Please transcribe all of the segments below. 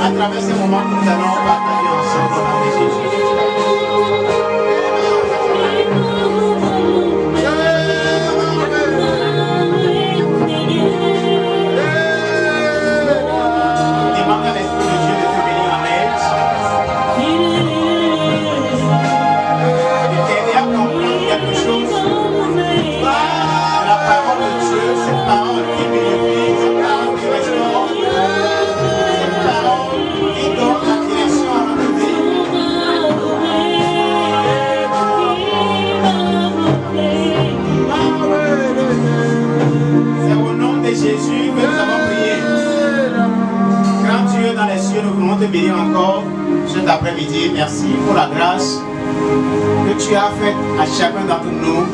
à travers ces moments que nous allons partager ensemble au nom de Jésus. Demande à l'Esprit de Dieu de te venir en aide, de t'aider à comprendre quelque chose. La parole de Dieu, cette parole qui vérifie, cette parole qui restaure, cette parole qui donne la direction à notre vie. C'est au nom de Jésus que nous avons prié. Grand Dieu dans les cieux, nous voulons te bénir encore cet après-midi. Merci pour la grâce que tu as faite à chacun d'entre nous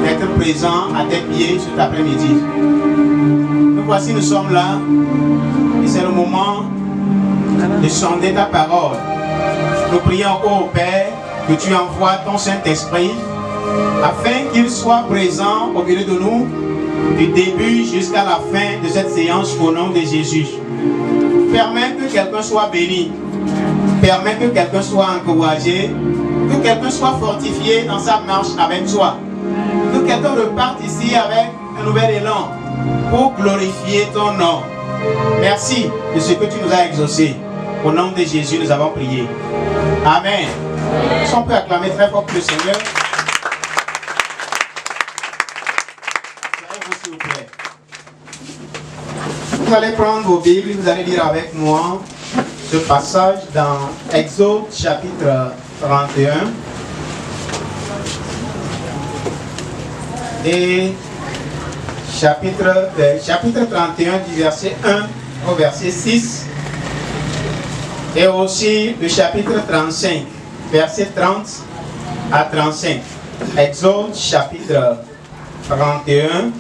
d'être présent à tes pieds cet après-midi. Nous voici, nous sommes là et c'est le moment de sonder ta parole. Nous prions au Père que tu envoies ton Saint-Esprit afin qu'il soit présent au milieu de nous du début jusqu'à la fin de cette séance au nom de Jésus. Permets que quelqu'un soit béni, permets que quelqu'un soit encouragé, que quelqu'un soit fortifié dans sa marche avec toi, que quelqu'un reparte ici avec un nouvel élan pour glorifier ton nom. Merci de ce que tu nous as exaucé. Au nom de Jésus, nous avons prié. Amen. Si on peut acclamer très fort pour le Seigneur. S'il vous plaît. Vous allez prendre vos Bibles, vous allez lire avec moi ce passage dans Exode chapitre 31 et chapitre 31 du verset 1 au verset 6 et aussi le chapitre 35 verset 30 à 35. Exode chapitre 31,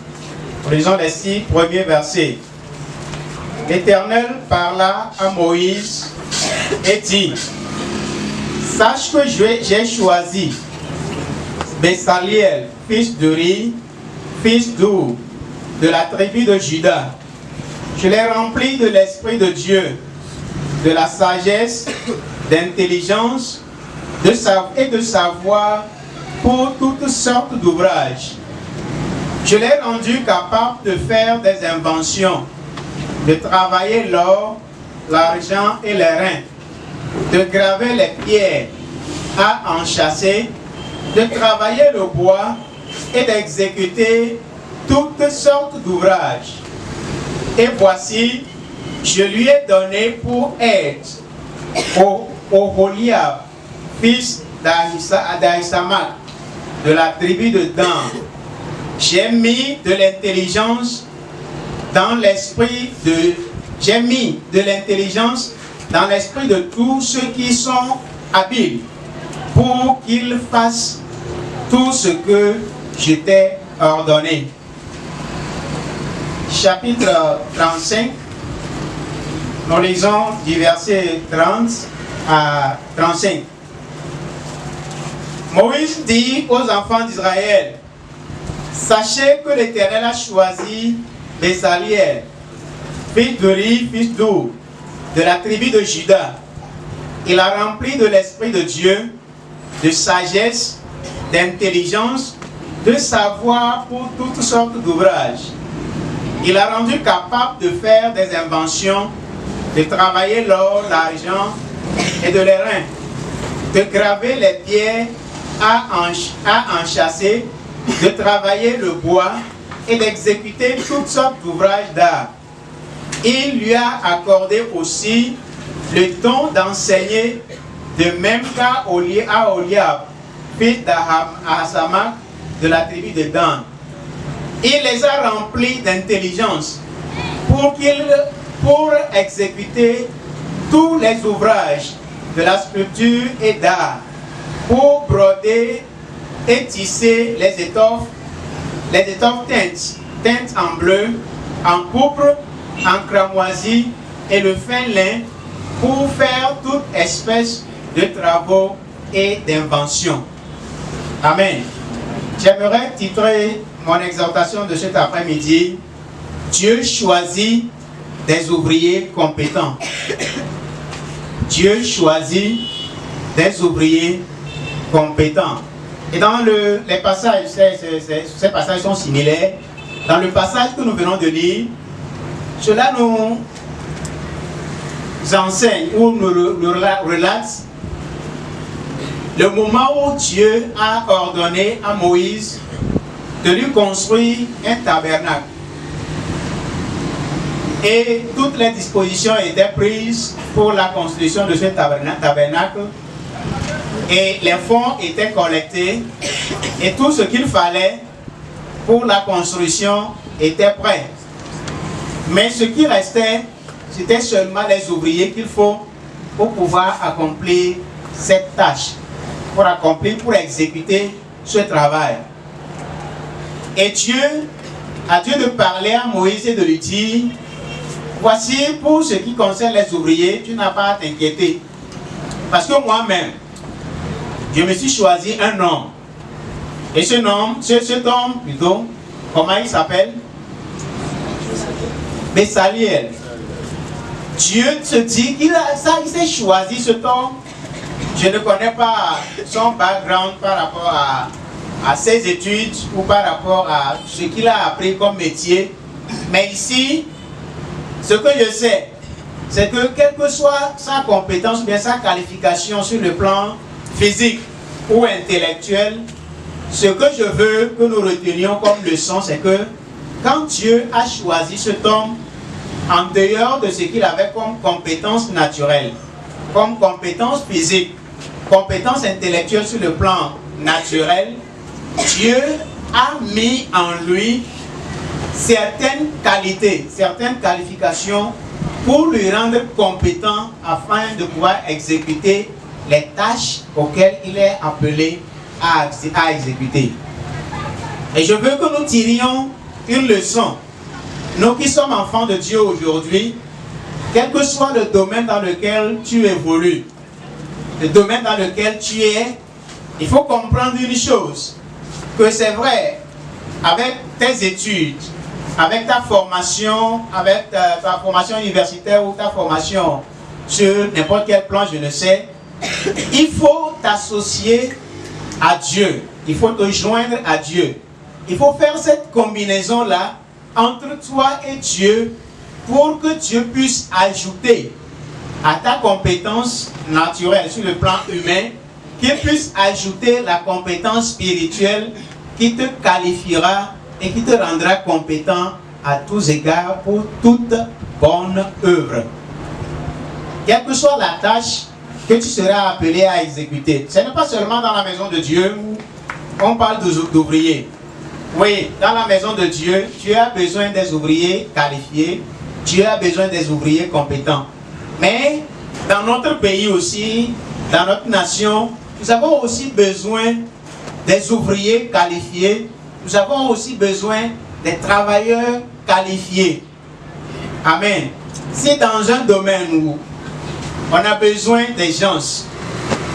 lisons les 6 premiers versets. L'Éternel parla à Moïse et dit: sache que j'ai choisi Besaliel, fils de Ri, fils d'Ur, de la tribu de Juda. Je l'ai rempli de l'Esprit de Dieu, de la sagesse, d'intelligence et de savoir pour toutes sortes d'ouvrages. Je l'ai rendu capable de faire des inventions, de travailler l'or, l'argent et les reins, de graver les pierres à enchâsser, de travailler le bois et d'exécuter toutes sortes d'ouvrages. Et voici, je lui ai donné pour aide Oholiab, fils d'Ahisamak, de la tribu de Dan. J'ai mis de l'intelligence dans l'esprit de tous ceux qui sont habiles pour qu'ils fassent tout ce que je t'ai ordonné. Chapitre 35, nous lisons du verset 30 à 35. Moïse dit aux enfants d'Israël: sachez que l'Éternel a choisi Besaliel, fils de Ri, fils d'Ur, de la tribu de Juda. Il a rempli de l'Esprit de Dieu, de sagesse, d'intelligence, de savoir pour toutes sortes d'ouvrages. Il a rendu capable de faire des inventions, de travailler l'or, l'argent et de les reins, de graver les pierres à enchâsser, de travailler le bois et d'exécuter toutes sortes d'ouvrages d'art. Il lui a accordé aussi le don d'enseigner, de même qu'à Oholiab, fils d'Ahisamak, de la tribu de Dan. Il les a remplis d'intelligence pour exécuter tous les ouvrages de la sculpture et d'art, pour broder et tisser les étoffes teintes en bleu, en pourpre, en cramoisi et le fin lin, pour faire toute espèce de travaux et d'inventions. Amen. J'aimerais titrer mon exhortation de cet après-midi: Dieu choisit des ouvriers compétents. Dieu choisit des ouvriers compétents. Et dans les passages, ces passages sont similaires. Dans le passage que nous venons de lire, cela nous enseigne ou nous relate le moment où Dieu a ordonné à Moïse de lui construire un tabernacle. Et toutes les dispositions étaient prises pour la construction de ce tabernacle. Et les fonds étaient collectés. Et tout ce qu'il fallait pour la construction était prêt. Mais ce qui restait, c'était seulement les ouvriers qu'il faut pour pouvoir accomplir cette tâche. Pour exécuter ce travail. Et Dieu a dû de parler à Moïse et de lui dire: voici, pour ce qui concerne les ouvriers, tu n'as pas à t'inquiéter. Parce que moi-même, je me suis choisi un homme. Et cet homme, plutôt, comment il s'appelle? Bezaleel. Dieu te dit qu'il s'est choisi cet homme. Je ne connais pas son background par rapport à ses études ou par rapport à ce qu'il a appris comme métier. Mais ici, ce que je sais, c'est que quelle que soit sa compétence ou bien sa qualification sur le plan physique ou intellectuel, ce que je veux que nous retenions comme leçon, c'est que quand Dieu a choisi cet homme, en dehors de ce qu'il avait comme compétence naturelle, comme compétence physique, compétence intellectuelle sur le plan naturel, Dieu a mis en lui certaines qualités, certaines qualifications pour lui rendre compétent afin de pouvoir exécuter les tâches auxquelles il est appelé à exécuter. Et je veux que nous tirions une leçon. Nous qui sommes enfants de Dieu aujourd'hui, quel que soit le domaine dans lequel tu évolues, le domaine dans lequel tu es, il faut comprendre une chose, que c'est vrai, avec tes études, avec ta formation, avec ta formation universitaire ou ta formation sur n'importe quel plan, je ne sais, il faut t'associer à Dieu, il faut te joindre à Dieu. Il faut faire cette combinaison-là entre toi et Dieu pour que Dieu puisse ajouter à ta compétence naturelle sur le plan humain, qu'il puisse ajouter la compétence spirituelle qui te qualifiera et qui te rendra compétent à tous égards pour toute bonne œuvre. Quelle que soit la tâche que tu seras appelé à exécuter, ce n'est pas seulement dans la maison de Dieu où on parle d'ouvriers. Oui, dans la maison de Dieu, tu as besoin des ouvriers qualifiés, tu as besoin des ouvriers compétents. Mais dans notre pays aussi, dans notre nation, nous avons aussi besoin des ouvriers qualifiés, nous avons aussi besoin des travailleurs qualifiés. Amen. Si dans un domaine où on a besoin des gens,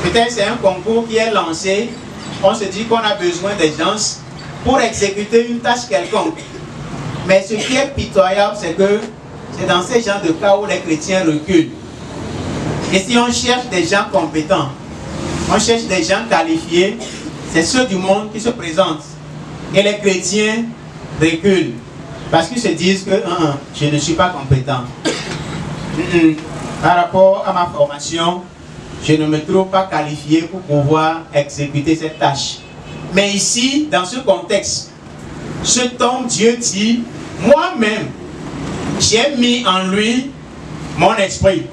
peut-être c'est un concours qui est lancé, on se dit qu'on a besoin des gens pour exécuter une tâche quelconque. Mais ce qui est pitoyable, c'est que c'est dans ces genres de cas où les chrétiens reculent. Et si on cherche des gens compétents, on cherche des gens qualifiés, c'est ceux du monde qui se présentent. Et les chrétiens reculent. Parce qu'ils se disent que je ne suis pas compétent. Par rapport à ma formation, je ne me trouve pas qualifié pour pouvoir exécuter cette tâche. Mais ici, dans ce contexte, cet homme, Dieu dit, moi-même, j'ai mis en lui mon esprit.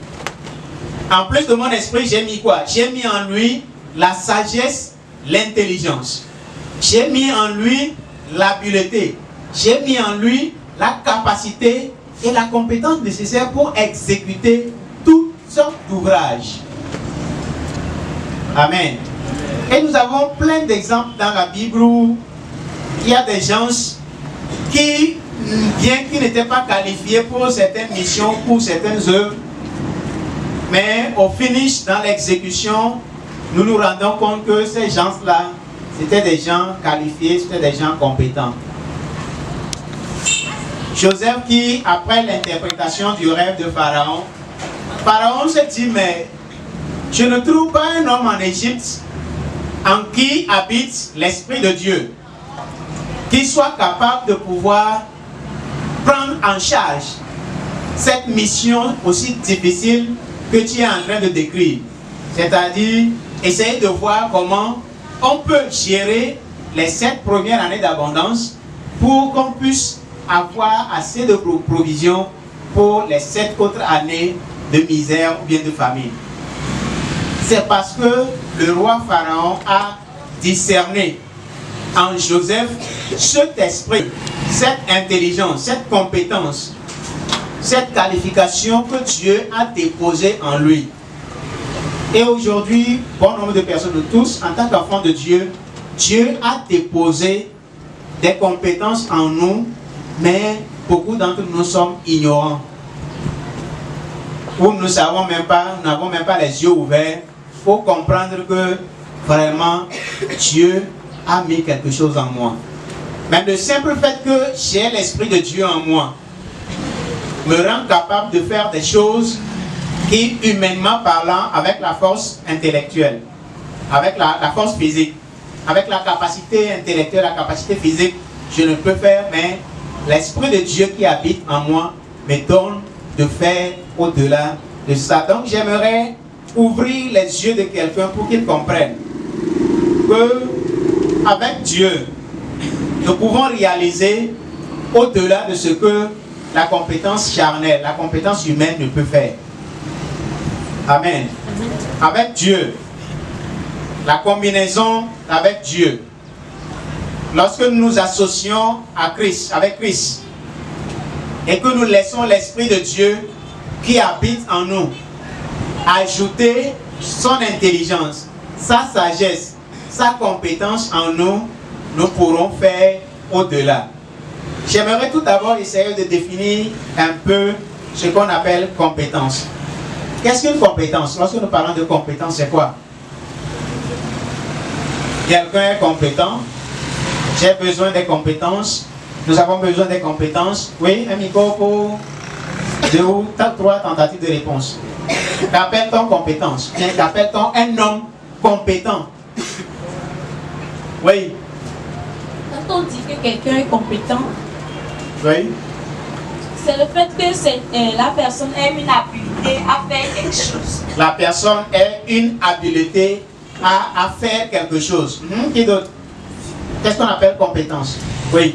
En plus de mon esprit, j'ai mis quoi? J'ai mis en lui la sagesse, l'intelligence. J'ai mis en lui l'habileté. J'ai mis en lui la capacité et la compétence nécessaire pour exécuter toutes sortes d'ouvrages. Amen. Et nous avons plein d'exemples dans la Bible où il y a des gens qui, bien qu'ils n'étaient pas qualifiés pour certaines missions, pour certaines œuvres, mais au finish, dans l'exécution, nous nous rendons compte que ces gens-là, c'était des gens qualifiés, c'était des gens compétents. Joseph qui, après l'interprétation du rêve de Pharaon, Pharaon se dit, mais Je ne trouve pas un homme en Égypte en qui habite l'Esprit de Dieu, qui soit capable de pouvoir prendre en charge cette mission aussi difficile que tu es en train de décrire. C'est-à-dire, essayer de voir comment on peut gérer les 7 premières années d'abondance pour qu'on puisse avoir assez de provisions pour les 7 autres années de misère ou bien de famine. C'est parce que le roi Pharaon a discerné en Joseph cet esprit, cette intelligence, cette compétence, cette qualification que Dieu a déposée en lui. Et aujourd'hui, bon nombre de personnes, nous tous, en tant qu'enfants de Dieu, Dieu a déposé des compétences en nous, mais beaucoup d'entre nous sommes ignorants. Ou nous ne savons même pas, nous n'avons même pas les yeux ouverts pour comprendre que vraiment Dieu a mis quelque chose en moi. Mais le simple fait que j'ai l'Esprit de Dieu en moi me rend capable de faire des choses qui, humainement parlant, avec la force intellectuelle, avec la force physique, avec la capacité intellectuelle, la capacité physique, je ne peux faire, mais l'Esprit de Dieu qui habite en moi me donne de faire au-delà de ça. Donc j'aimerais ouvrir les yeux de quelqu'un pour qu'il comprenne que avec Dieu, nous pouvons réaliser au-delà de ce que la compétence charnelle, la compétence humaine ne peut faire. Amen. Avec Dieu, la combinaison avec Dieu, lorsque nous nous associons à Christ, avec Christ, et que nous laissons l'Esprit de Dieu qui habite en nous ajouter son intelligence, sa sagesse, sa compétence en nous, nous pourrons faire au-delà. J'aimerais tout d'abord essayer de définir un peu ce qu'on appelle compétence. Qu'est-ce qu'une compétence? Lorsque nous parlons de compétence, c'est quoi? Quelqu'un est compétent. J'ai besoin des compétences. Nous avons besoin des compétences. Oui, un micro pour 2 ou 3 tentatives de réponse. Qu'appelle-t-on compétence? Qu'appelle-t-on un homme compétent? Oui. Quand on dit que quelqu'un est compétent, oui, c'est le fait que la personne ait une habileté à faire quelque chose. La personne ait une habileté à faire quelque chose. Qui d'autre? Qu'est-ce qu'on appelle compétence? Oui.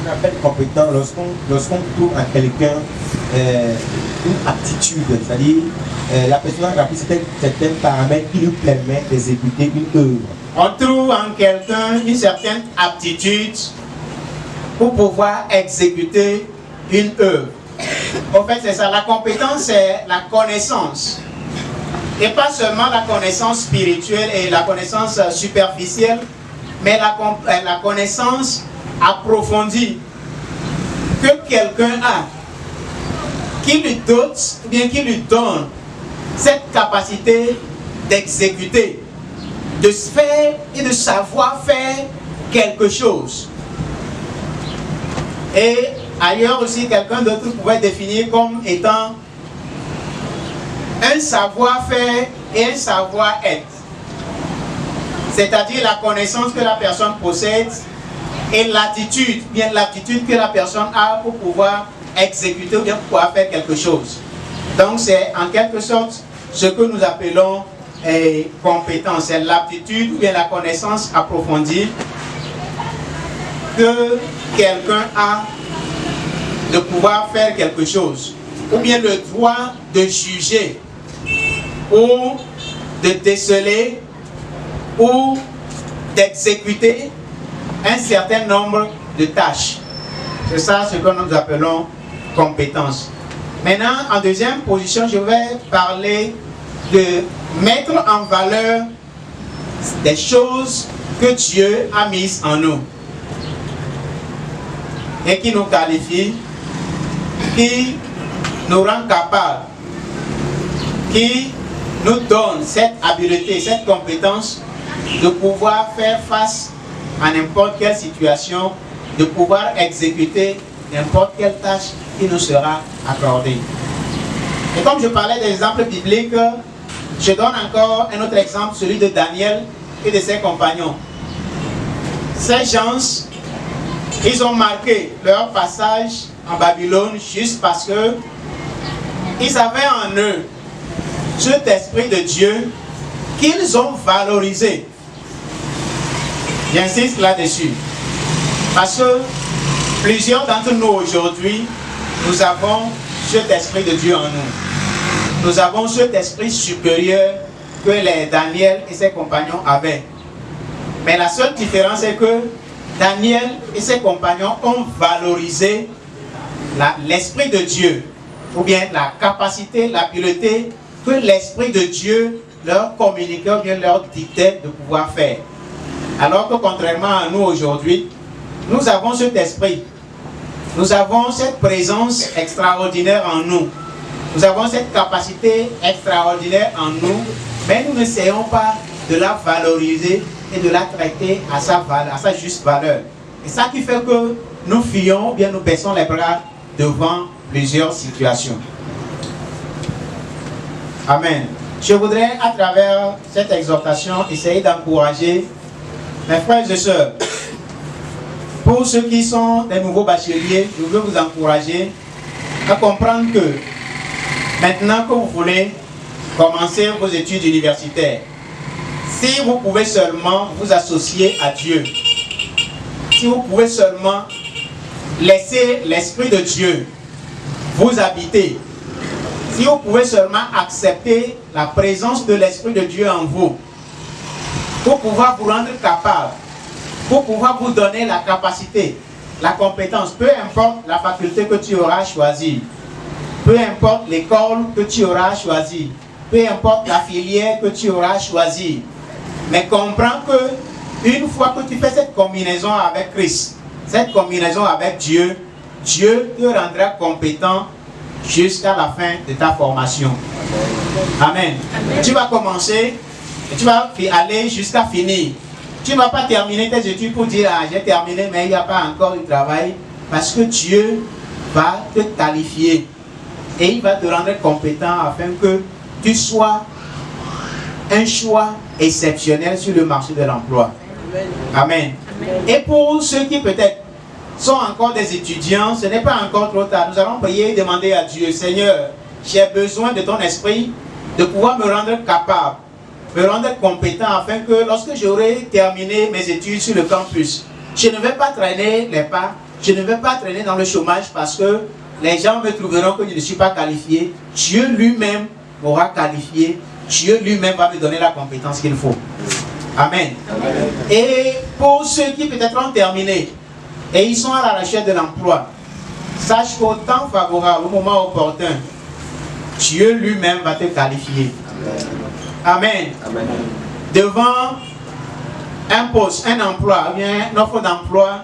On appelle compétent lorsqu'on trouve à quelqu'un une aptitude, c'est-à-dire la personne a appris certains paramètres qui lui permettent d'exécuter une œuvre. On trouve en quelqu'un une certaine aptitude pour pouvoir exécuter une œuvre. En fait, c'est ça. La compétence, c'est la connaissance. Et pas seulement la connaissance spirituelle et la connaissance superficielle, mais la connaissance approfondie que quelqu'un a, qui lui dote, ou bien qui lui donne cette capacité d'exécuter, de se faire et de savoir faire quelque chose. Et ailleurs aussi, quelqu'un d'autre pouvait définir comme étant un savoir-faire et un savoir-être. C'est-à-dire la connaissance que la personne possède et l'attitude, bien l'aptitude que la personne a pour pouvoir exécuter ou bien pour pouvoir faire quelque chose. Donc c'est en quelque sorte ce que nous appelons compétence, c'est l'aptitude ou bien la connaissance approfondie que quelqu'un a de pouvoir faire quelque chose, ou bien le droit de juger, ou de déceler, ou d'exécuter un certain nombre de tâches. C'est ça ce que nous appelons compétence. Maintenant, en deuxième position, je vais parler de mettre en valeur des choses que Dieu a mises en nous et qui nous qualifient, qui nous rend capables, qui nous donne cette habileté, cette compétence de pouvoir faire face à n'importe quelle situation, de pouvoir exécuter n'importe quelle tâche qui nous sera accordée. Et comme je parlais des exemples bibliques Je donne encore un autre exemple, celui de Daniel et de ses compagnons. Ces gens, ils ont marqué leur passage en Babylone juste parce que ils avaient en eux cet esprit de Dieu qu'ils ont valorisé. J'insiste là-dessus. Parce que plusieurs d'entre nous aujourd'hui, nous avons cet esprit de Dieu en nous. Nous avons cet esprit supérieur que les Daniel et ses compagnons avaient. Mais la seule différence est que Daniel et ses compagnons ont valorisé l'esprit de Dieu, ou bien la capacité, l'habileté que l'esprit de Dieu leur communiquait ou bien leur dictait de pouvoir faire. Alors que contrairement à nous aujourd'hui, nous avons cet esprit, nous avons cette présence extraordinaire en nous, nous avons cette capacité extraordinaire en nous, mais nous n'essayons pas de la valoriser et de la traiter à sa juste valeur. Et ça qui fait que nous fuyons, bien nous baissons les bras devant plusieurs situations. Amen. Je voudrais, à travers cette exhortation, essayer d'encourager mes frères et sœurs. Pour ceux qui sont des nouveaux bacheliers, je veux vous encourager à comprendre que maintenant que vous voulez commencer vos études universitaires, si vous pouvez seulement vous associer à Dieu, si vous pouvez seulement laisser l'Esprit de Dieu vous habiter, si vous pouvez seulement accepter la présence de l'Esprit de Dieu en vous, pour pouvoir vous rendre capable, pour pouvoir vous donner la capacité, la compétence, peu importe la faculté que tu auras choisie, peu importe l'école que tu auras choisie, peu importe la filière que tu auras choisie, mais comprends que une fois que tu fais cette combinaison avec Christ, cette combinaison avec Dieu, Dieu te rendra compétent jusqu'à la fin de ta formation. Amen. Amen. Tu vas commencer et tu vas aller jusqu'à finir. Tu ne vas pas terminer tes études pour dire ah, j'ai terminé mais il n'y a pas encore du travail, parce que Dieu va te qualifier et il va te rendre compétent afin que tu sois un choix exceptionnel sur le marché de l'emploi. Amen. Amen. Et pour ceux qui peut-être sont encore des étudiants, ce n'est pas encore trop tard. Nous allons prier et demander à Dieu, Seigneur, j'ai besoin de ton esprit, de pouvoir me rendre capable, me rendre compétent, afin que lorsque j'aurai terminé mes études sur le campus, je ne vais pas traîner les pas, je ne vais pas traîner dans le chômage parce que les gens me trouveront que je ne suis pas qualifié. Dieu lui-même m'aura qualifié, Dieu lui-même va me donner la compétence qu'il faut. Amen. Amen. Et pour ceux qui peut-être ont terminé et ils sont à la recherche de l'emploi, sache qu'au temps favorable, au moment opportun, Dieu lui-même va te qualifier. Amen. Amen. Devant un poste, un emploi, bien une offre d'emploi,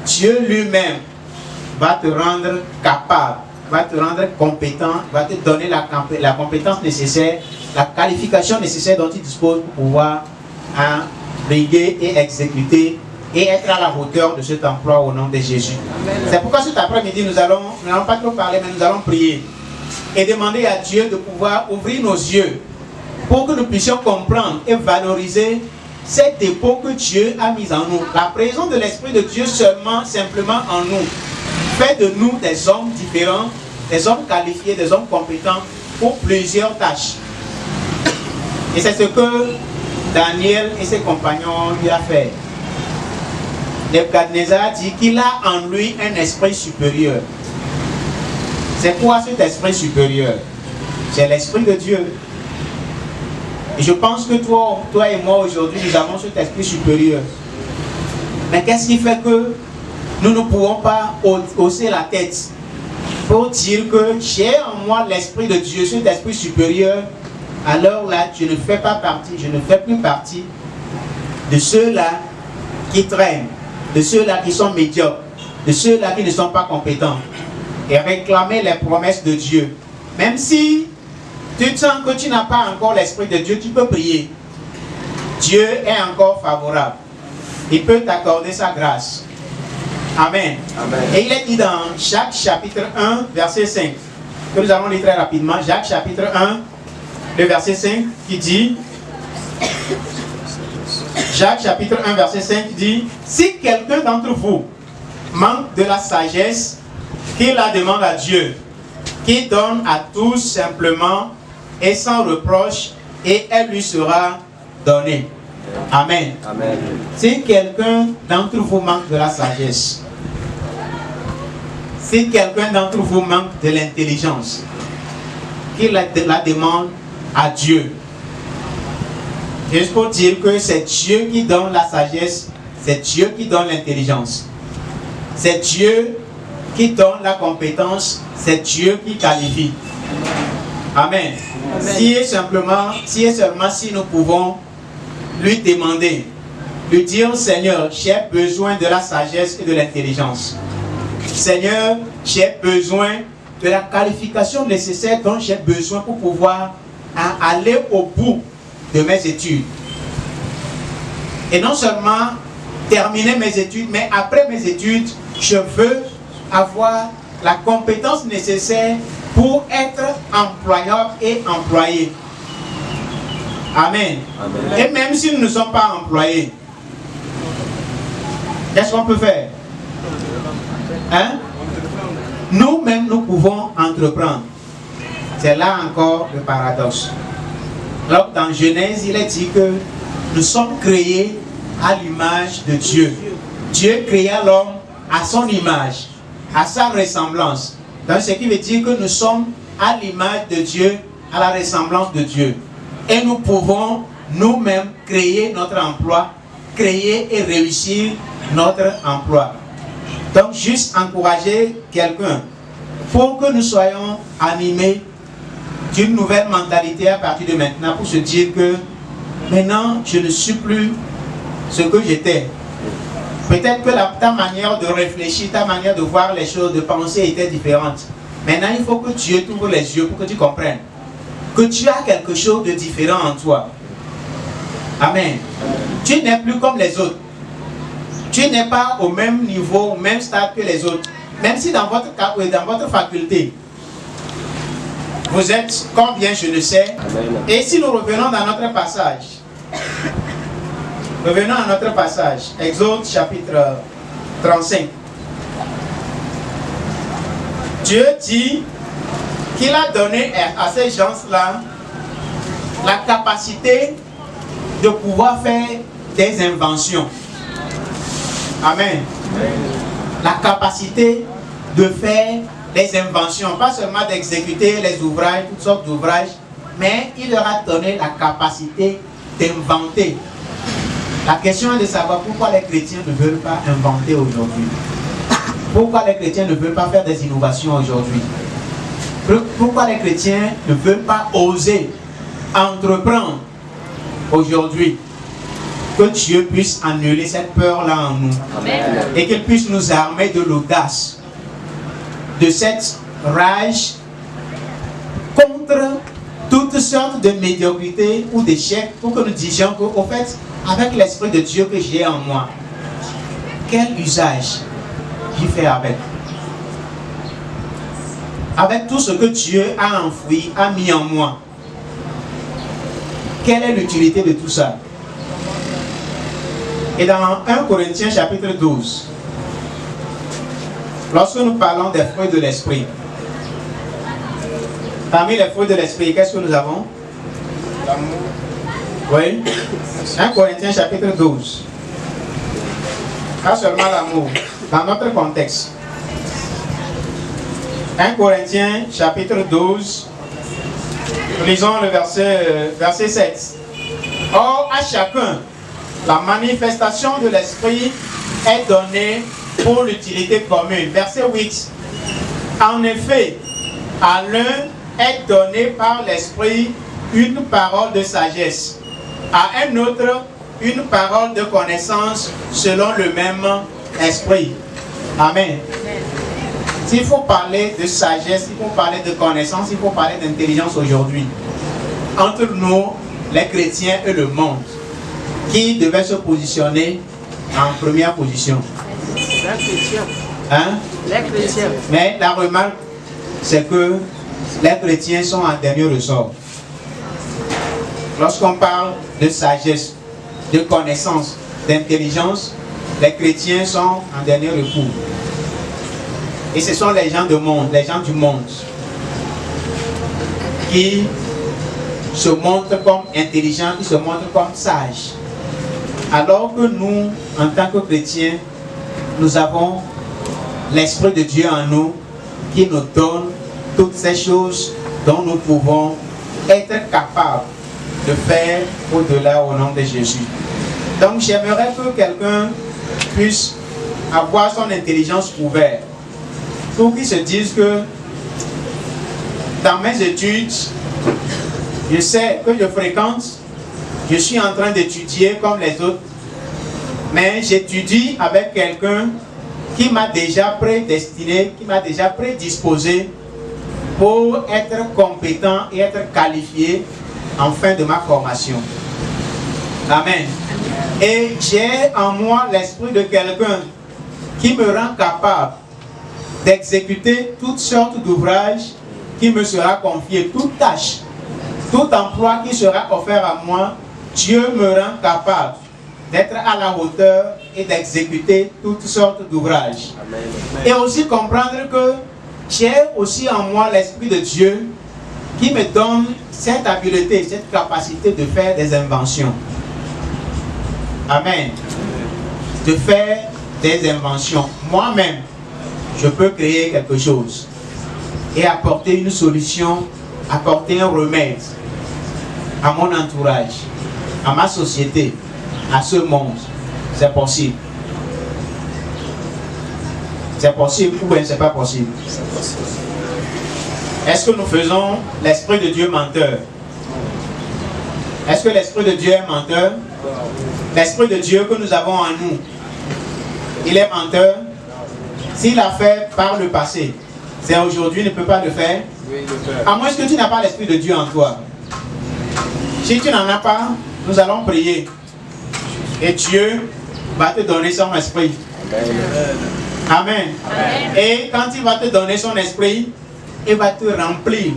Dieu lui-même va te rendre capable, va te rendre compétent, va te donner la compétence nécessaire, la qualification nécessaire dont tu disposes pour pouvoir briguer et exécuter et être à la hauteur de cet emploi au nom de Jésus. C'est pourquoi cet après-midi, nous n'allons pas trop parler, mais nous allons prier et demander à Dieu de pouvoir ouvrir nos yeux pour que nous puissions comprendre et valoriser cet dépôt que Dieu a mis en nous. La présence de l'Esprit de Dieu simplement en nous, fait de nous des hommes différents, des hommes qualifiés, des hommes compétents pour plusieurs tâches. Et c'est ce que Daniel et ses compagnons lui a fait. Nebuchadnezzar dit qu'il a en lui un esprit supérieur. C'est quoi cet esprit supérieur? C'est l'Esprit de Dieu. Et je pense que toi et moi aujourd'hui, nous avons cet esprit supérieur. Mais qu'est-ce qui fait que nous ne pouvons pas hausser la tête pour dire que j'ai en moi l'Esprit de Dieu, cet esprit supérieur? Alors là, je ne fais pas partie, je ne fais plus partie de ceux-là qui traînent, de ceux-là qui sont médiocres, de ceux-là qui ne sont pas compétents. Et réclamer les promesses de Dieu. Même si tu sens que tu n'as pas encore l'Esprit de Dieu, tu peux prier. Dieu est encore favorable. Il peut t'accorder sa grâce. Amen. Amen. Et il est dit dans Jacques chapitre 1, verset 5, que nous allons lire très rapidement. Jacques chapitre 1, le verset 5 qui dit, Jacques chapitre 1 verset 5 dit, si quelqu'un d'entre vous manque de la sagesse, qu'il la demande à Dieu, qui donne à tous simplement et sans reproche, et elle lui sera donnée. Amen. Amen. Si quelqu'un d'entre vous manque de la sagesse, si quelqu'un d'entre vous manque de l'intelligence, qu'il la demande à Dieu. Juste pour dire que c'est Dieu qui donne la sagesse, c'est Dieu qui donne l'intelligence. C'est Dieu qui donne la compétence, c'est Dieu qui qualifie. Amen. Si et seulement si nous pouvons lui demander, lui dire, Seigneur, j'ai besoin de la sagesse et de l'intelligence. Seigneur, j'ai besoin de la qualification nécessaire dont j'ai besoin pour pouvoir aller au bout de mes études. Et non seulement terminer mes études, mais après mes études, je veux avoir la compétence nécessaire pour être employeur et employé. Amen. Amen. Et même si nous ne sommes pas employés, qu'est-ce qu'on peut faire? Hein? Nous-mêmes, nous pouvons entreprendre. C'est là encore le paradoxe. Alors, dans Genèse, il est dit que nous sommes créés à l'image de Dieu. Dieu créa l'homme à son image, à sa ressemblance. Donc, ce qui veut dire que nous sommes à l'image de Dieu, à la ressemblance de Dieu. Et nous pouvons nous-mêmes créer notre emploi, créer et réussir notre emploi. Donc, juste encourager quelqu'un pour que nous soyons animés d'une nouvelle mentalité à partir de maintenant, pour se dire que maintenant, je ne suis plus ce que j'étais. Peut-être que ta manière de réfléchir, ta manière de voir les choses, de penser était différente. Maintenant, il faut que Dieu t'ouvre les yeux pour que tu comprennes que tu as quelque chose de différent en toi. Amen. Tu n'es plus comme les autres. Tu n'es pas au même niveau, au même stade que les autres. Même si dans votre faculté, vous êtes combien, je ne sais. Et si nous revenons dans notre passage, revenons à notre passage, Exode chapitre 35. Dieu dit qu'il a donné à ces gens-là la capacité de pouvoir faire des inventions. Amen. La capacité de faire des inventions, pas seulement d'exécuter les ouvrages, toutes sortes d'ouvrages, mais il leur a donné la capacité d'inventer. La question est de savoir pourquoi les chrétiens ne veulent pas inventer aujourd'hui. Pourquoi les chrétiens ne veulent pas faire des innovations aujourd'hui? Pourquoi les chrétiens ne veulent pas oser entreprendre aujourd'hui? Que Dieu puisse annuler cette peur-là en nous. Amen. Et qu'il puisse nous armer de l'audace, de cette rage contre toutes sortes de médiocrité ou d'échecs, pour que nous disions qu'au fait, avec l'Esprit de Dieu que j'ai en moi, quel usage j'y fais avec? Avec tout ce que Dieu a enfoui, a mis en moi, quelle est l'utilité de tout ça? Et dans 1 Corinthiens chapitre 12, lorsque nous parlons des fruits de l'esprit, parmi les fruits de l'esprit, qu'est-ce que nous avons? L'amour. Oui. 1 Corinthiens chapitre 12. Pas seulement l'amour, dans notre contexte. 1 Corinthiens chapitre 12, lisons le verset 7. Or, à chacun, la manifestation de l'esprit est donnée pour l'utilité commune. Verset 8. En effet, à l'un est donné par l'esprit une parole de sagesse, à un autre une parole de connaissance selon le même esprit. Amen. S'il faut parler de sagesse, il faut parler de connaissance, il faut parler d'intelligence aujourd'hui. Entre nous, les chrétiens et le monde, qui devait se positionner en première position? Les chrétiens. Hein? Les chrétiens. Mais la remarque, c'est que les chrétiens sont en dernier ressort. Lorsqu'on parle de sagesse, de connaissance, d'intelligence, les chrétiens sont en dernier recours. Et ce sont les gens du monde qui se montrent comme intelligents, qui se montrent comme sages. Alors que nous, en tant que chrétiens, nous avons l'Esprit de Dieu en nous qui nous donne toutes ces choses dont nous pouvons être capables de faire au-delà au nom de Jésus. Donc j'aimerais que quelqu'un puisse avoir son intelligence ouverte pour qu'il se dise que dans mes études, je sais que je fréquente, je suis en train d'étudier comme les autres, mais j'étudie avec quelqu'un qui m'a déjà prédestiné, qui m'a déjà prédisposé pour être compétent et être qualifié en fin de ma formation. Amen. Et j'ai en moi l'esprit de quelqu'un qui me rend capable d'exécuter toutes sortes d'ouvrages qui me sera confié, toute tâche, tout emploi qui sera offert à moi. Dieu me rend capable d'être à la hauteur et d'exécuter toutes sortes d'ouvrages. Et aussi comprendre que j'ai aussi en moi l'Esprit de Dieu qui me donne cette habileté, cette capacité de faire des inventions. Amen. De faire des inventions. Moi-même, je peux créer quelque chose et apporter une solution, apporter un remède à mon entourage, à ma société, à ce monde. C'est possible. C'est possible ou bien c'est pas possible? Est-ce que nous faisons l'Esprit de Dieu menteur? Est-ce que l'Esprit de Dieu est menteur? L'Esprit de Dieu que nous avons en nous, il est menteur? S'il a fait par le passé, c'est aujourd'hui, il ne peut pas le faire? À moins que tu n'as pas l'Esprit de Dieu en toi. Si tu n'en as pas, nous allons prier. Et Dieu va te donner son esprit. Amen. Amen. Et quand il va te donner son esprit, il va te remplir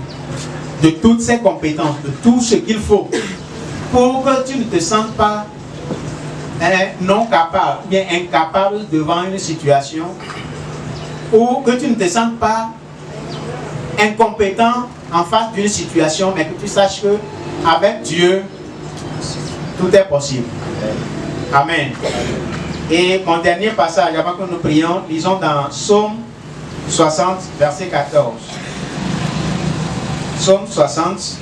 de toutes ses compétences, de tout ce qu'il faut pour que tu ne te sentes pas non capable, bien incapable devant une situation, ou que tu ne te sentes pas incompétent en face d'une situation, mais que tu saches que avec Dieu, tout est possible. Amen. Et mon dernier passage, avant que nous prions, lisons dans Psaume 60, verset 14. Psaume 60,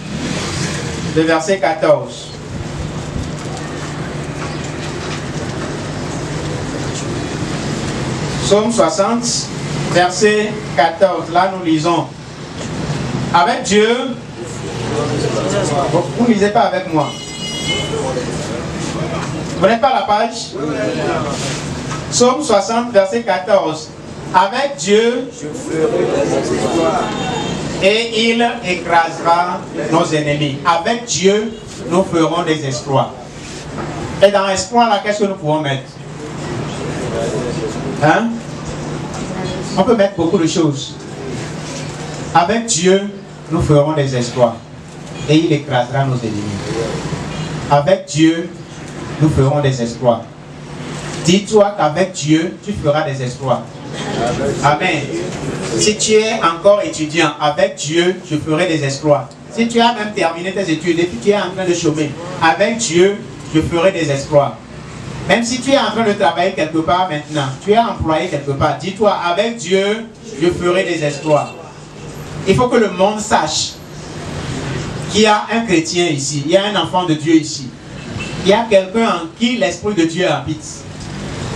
le verset 14. Psaume 60, verset 14. Là, nous lisons. Avec Dieu, vous ne lisez pas avec moi. Vous n'êtes pas à la page? Psaume 60, verset 14. Avec Dieu, je ferai des exploits. Et il écrasera nos ennemis. Avec Dieu, nous ferons des exploits. Et dans exploit, là, qu'est-ce que nous pouvons mettre? Hein? On peut mettre beaucoup de choses. Avec Dieu, nous ferons des exploits. Et il écrasera nos ennemis. Avec Dieu, nous ferons des exploits. Dis-toi qu'avec Dieu, tu feras des exploits. Amen. Si tu es encore étudiant, avec Dieu, je ferai des exploits. Si tu as même terminé tes études et puis tu es en train de chômer, avec Dieu, je ferai des exploits. Même si tu es en train de travailler quelque part maintenant, tu es employé quelque part, dis-toi, avec Dieu, je ferai des exploits. Il faut que le monde sache qu'il y a un chrétien ici, il y a un enfant de Dieu ici. Il y a quelqu'un en qui l'Esprit de Dieu habite.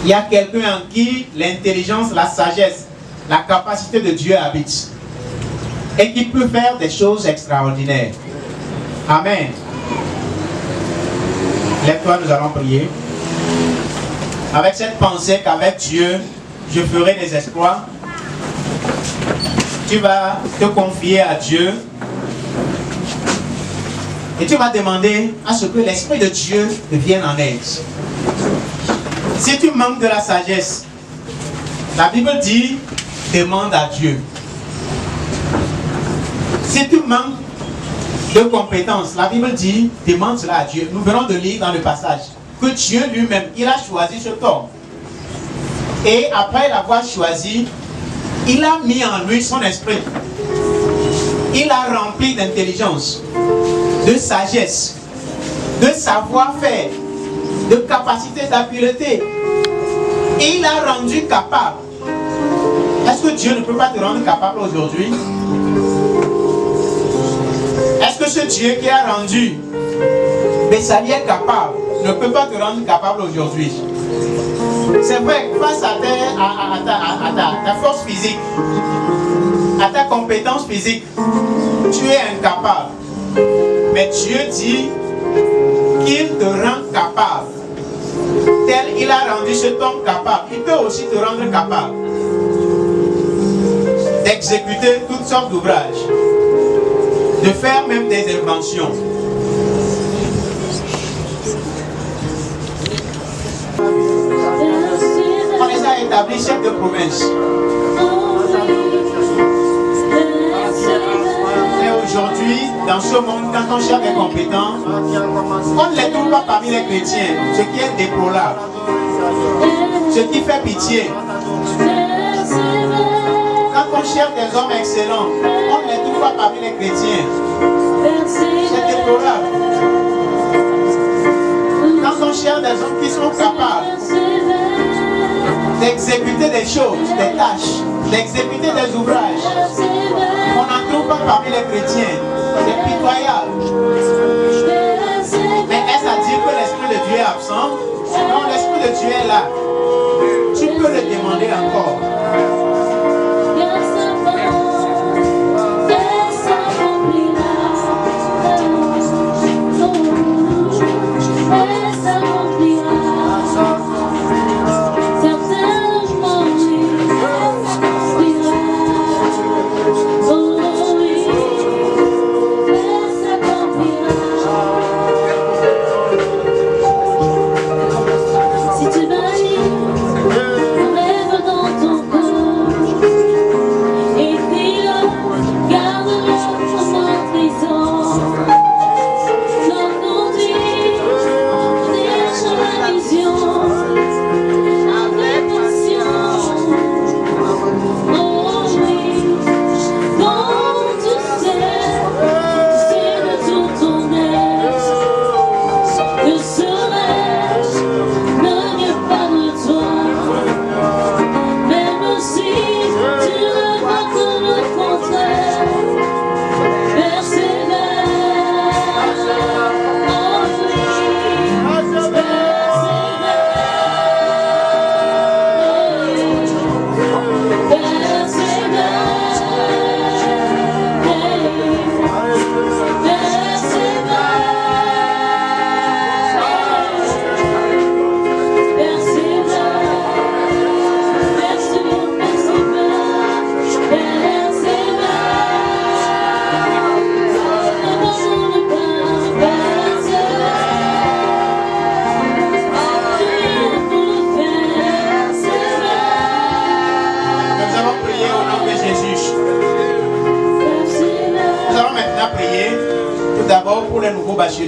Il y a quelqu'un en qui l'intelligence, la sagesse, la capacité de Dieu habite. Et qui peut faire des choses extraordinaires. Amen. Lève-toi, nous allons prier. Avec cette pensée qu'avec Dieu, je ferai des exploits, tu vas te confier à Dieu. Et tu vas demander à ce que l'Esprit de Dieu te vienne en aide. Si tu manques de la sagesse, la Bible dit, demande à Dieu. Si tu manques de compétences. La Bible dit, demande cela à Dieu. Nous venons de lire dans le passage que Dieu lui-même, il a choisi cet homme. Et après l'avoir choisi, il a mis en lui son esprit. Il a rempli d'intelligence, de sagesse, de savoir-faire, de capacité d'habileté. Et il l'a rendu capable. Est-ce que Dieu ne peut pas te rendre capable aujourd'hui? Est-ce que ce Dieu qui a rendu Bessaliel capable ne peut pas te rendre capable aujourd'hui? C'est vrai, face à ta force physique, à ta compétence physique, tu es incapable. Mais Dieu dit qu'il te rend capable. Tel il a rendu cet homme capable, il peut aussi te rendre capable d'exécuter toutes sortes d'ouvrages, de faire même des inventions. On les a établis chefs de province. Et aujourd'hui, dans ce monde, quand on cherche des compétents, on ne les trouve pas parmi les chrétiens, ce qui est déplorable, ce qui fait pitié. Quand on cherche des hommes excellents, on ne les trouve pas parmi les chrétiens. C'est déplorable. Quand on cherche des hommes qui sont capables d'exécuter des choses, des tâches, d'exécuter des ouvrages, on n'en trouve pas parmi les chrétiens. C'est pitoyable. Mais est-ce à dire que l'Esprit de Dieu est absent? Non, l'Esprit de Dieu est là. Tu peux le demander encore.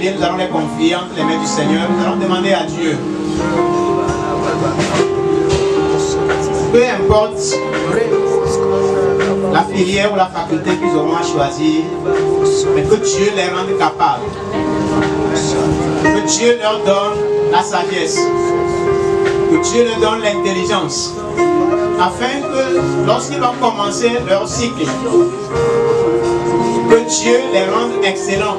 Nous allons les confier entre les mains du Seigneur. Nous allons demander à Dieu. Peu importe la filière ou la faculté qu'ils auront à choisir, mais que Dieu les rende capables. Que Dieu leur donne la sagesse. Que Dieu leur donne l'intelligence. Afin que lorsqu'ils vont commencer leur cycle, que Dieu les rende excellents.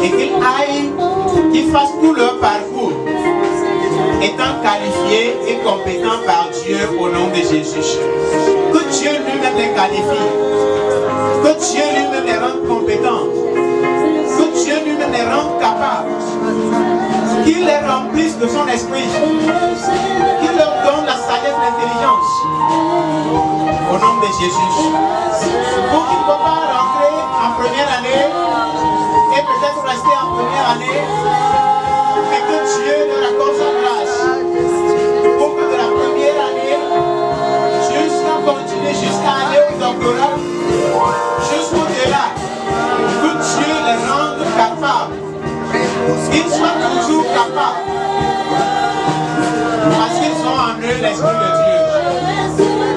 Et qu'ils fassent tout leur parcours étant qualifiés et compétents par Dieu au nom de Jésus. Que Dieu lui-même les qualifie. Que Dieu lui-même les rende compétents. Que Dieu lui-même les rende capables. Qu'il les remplisse de son esprit. Qu'il leur donne la sagesse et l'intelligence. Au nom de Jésus. Pour qu'ils ne peuvent pas rentrer en première année et peut-être rester en première année, mais que Dieu leur accorde sa grâce pour que de la première année jusqu'à continuer, jusqu'à aller au doctorat, jusqu'au-delà, que Dieu qu'ils soient toujours capables, parce qu'ils ont en eux l'Esprit de Dieu.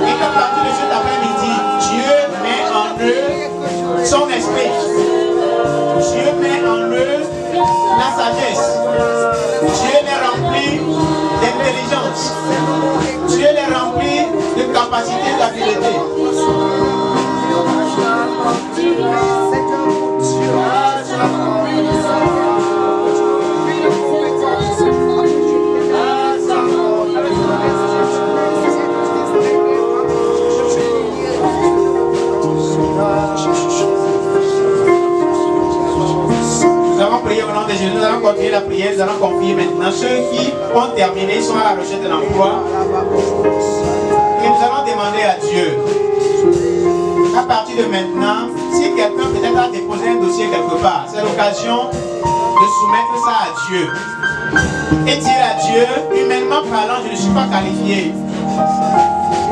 Et qu'à partir de cet après-midi, Dieu met en eux son esprit. Dieu met en eux la sagesse. Dieu les remplit d'intelligence. Dieu les remplit de capacité d'habileté. Nous allons prier au nom de Jésus, nous allons continuer la prière, nous allons confier maintenant ceux qui ont terminé, sont à la recherche d'un emploi. Et nous allons demander à Dieu, à partir de maintenant, si quelqu'un peut-être a déposé un dossier quelque part, c'est l'occasion de soumettre ça à Dieu. Et dire à Dieu, humainement parlant, je ne suis pas qualifié.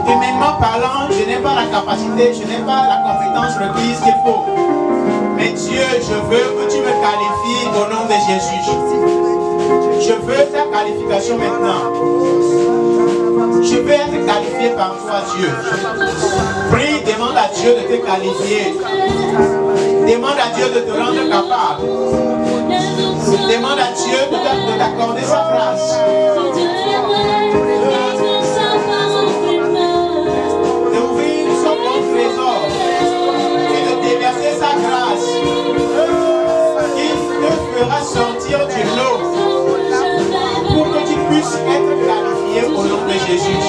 Humainement parlant, je n'ai pas la capacité, je n'ai pas la compétence requise qu'il faut. Mais Dieu, je veux que tu me qualifies au nom de Jésus. Je veux ta qualification maintenant. Je veux être qualifié par toi, Dieu. Prie, demande à Dieu de te qualifier. Demande à Dieu de te rendre capable. Demande à Dieu de t'accorder sa grâce. D'ouvrir son bon trésor et de déverser sa grâce qui te fera sortir du lot pour que tu puisses être qualifié au nom de Jésus.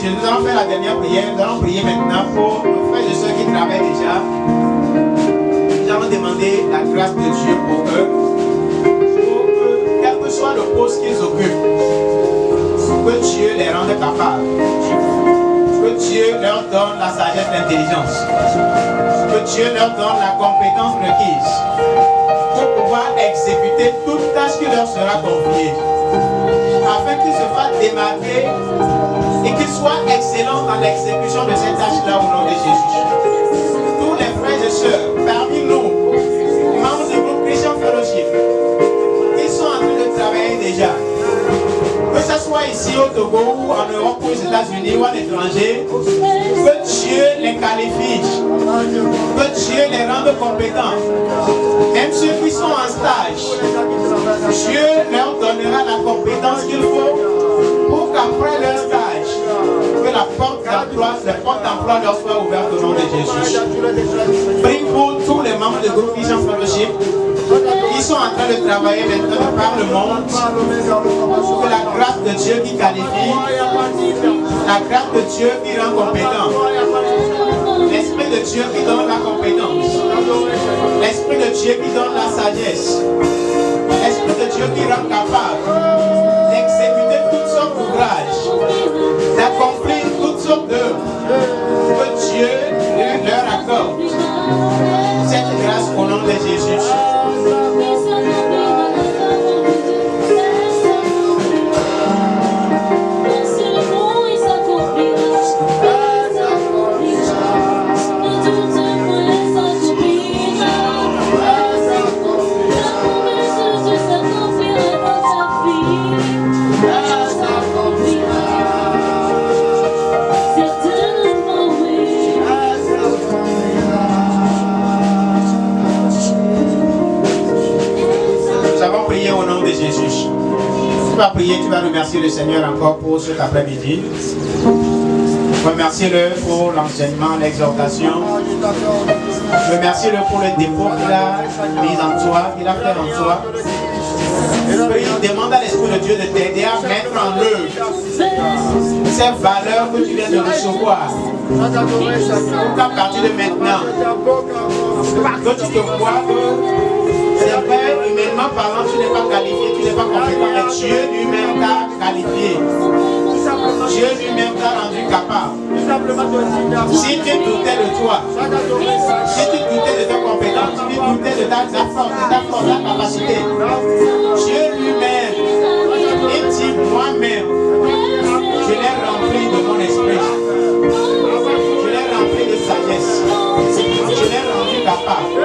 Nous allons faire la dernière prière. Nous allons prier maintenant pour nos frères et ceux qui travaillent déjà. Nous allons demander la grâce de Dieu pour eux. Pour que, quel que soit le poste qu'ils occupent, que Dieu les rende capables. Que Dieu leur donne la sagesse et l'intelligence. Que Dieu leur donne la compétence requise pour pouvoir exécuter toute tâche qui leur sera confiée. Afin qu'ils se fassent démarquer et qu'ils soient excellents dans l'exécution de cette tâche-là au nom de Jésus. Tous les frères et sœurs parmi nous, membres du groupe Christian Fellowship, ils sont en train de travailler déjà. Que ce soit ici au Togo ou en Europe ou aux États-Unis ou à l'étranger, que Dieu les qualifie, que Dieu les rende compétents. Même ceux qui sont en stage, Dieu leur donnera la compétence qu'il faut pour qu'après leur stage, que la porte d'emploi leur soit ouverte au nom de Jésus. Prie pour tous les membres du groupe Christian Fellowship qui sont en train de travailler maintenant par le monde. Que la grâce de Dieu qui qualifie, la grâce de Dieu qui rend compétent, l'Esprit de Dieu qui donne la compétence, l'Esprit de Dieu qui donne la sagesse, l'Esprit de Dieu qui rend capable d'exécuter toutes sortes d'ouvrages, d'accomplir toutes sortes d'œuvres, que Dieu leur accorde cette grâce au nom de Jésus. prier au nom de Jésus. Tu vas prier, tu vas remercier le Seigneur encore pour cet après-midi. Remerciez-le pour l'enseignement, l'exhortation. Remerciez-le pour le dépôt qu'il a mis en toi, qu'il a fait en toi. Prie, demande à l'Esprit de Dieu de t'aider à mettre en œuvre ces valeurs que tu viens de recevoir. Pour qu'à partir de maintenant, que tu te vois que c'est vrai, humainement parlant, tu n'es pas qualifié, tu n'es pas compétent, mais Dieu lui-même t'a qualifié. Dieu lui-même t'a rendu capable. Si tu doutais de toi, si tu doutais de ta compétence, si tu doutais de ta force, de ta capacité, Dieu lui-même, il dit moi-même, je l'ai rempli de mon esprit. Je l'ai rempli de sagesse. Je l'ai rendu capable.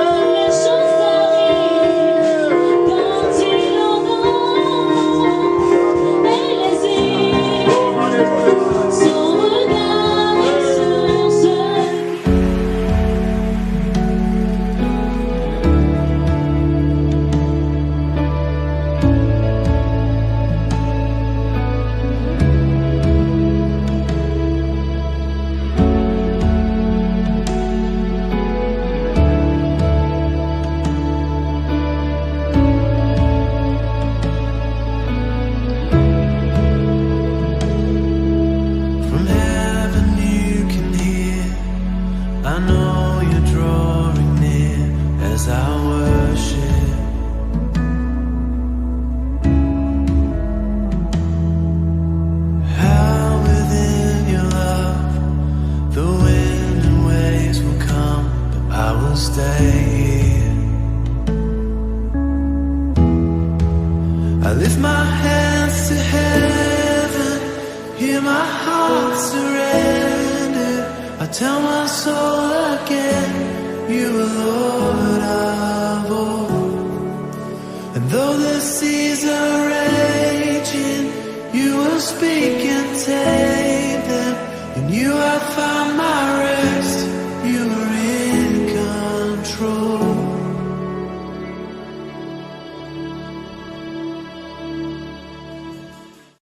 Speak and tame them, and you have found my rest.